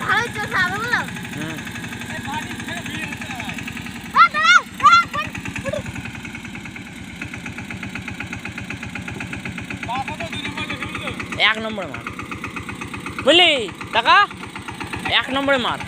ভালোই চলছে আমি বললাম এক নম্বরে মার বুঝলি টাকা এক নম্বরে মার